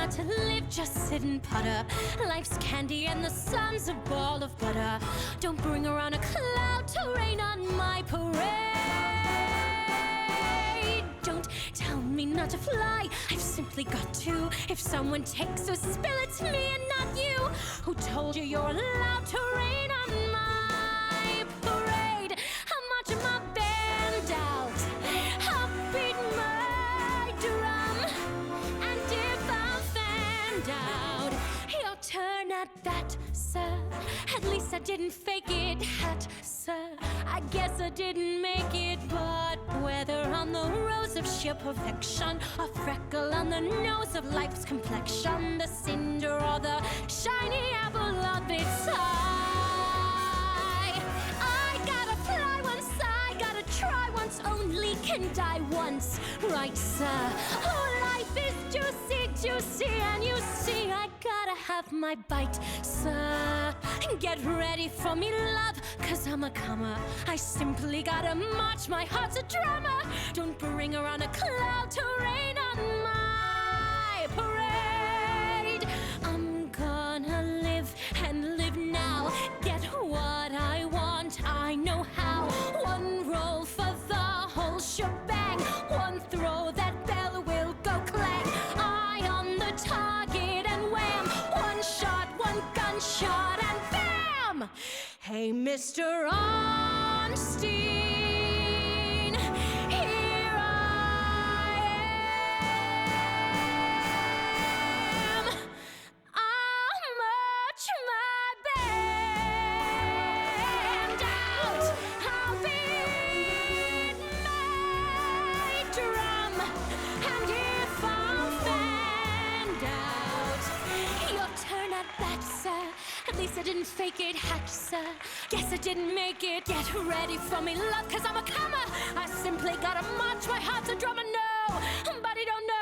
hard to live, just sit and putter. Life's candy and the sun's a ball of butter. Don't bring around a cloud to rain on my parade. Don't tell me not to fly, I've simply got to. If someone takes a spill, it's me and not you. Who told you you're allowed to rain on my parade? I'll march my band out, I'll beat my drum, and if I'm fanned out, your turn at that, sir. At least I didn't fake it, hat, sir. I guess I didn't make it, but whether on the rose of sheer perfection, a freckle on the nose of life's complexion, the cinder or the shiny apple of its eye, I gotta fly once, I gotta try once, only can die once, right, sir? Oh, life is juicy, juicy, and you see I gotta have my bite, sir. Get ready for me, love, 'cause I'm a comer. I simply gotta march, my heart's a drummer. Don't bring around a cloud to rain on my parade. I'm gonna live and live now, get what I want, I know how. One roll for the whole shebang, one throw, that bell will go clang. Eye on the target and wham, one shot, one gunshot, and bam! Hey, Mr. Ornstein, here I am. I'll march my band out, I'll beat my drum, and if I'm fanned out, your turn at bat, sir. At least I didn't fake it, hat, sir. Guess I didn't make it. Get ready for me, love, 'cause I'm a comer. I simply gotta march, my heart's a drummer, no, but I don't know.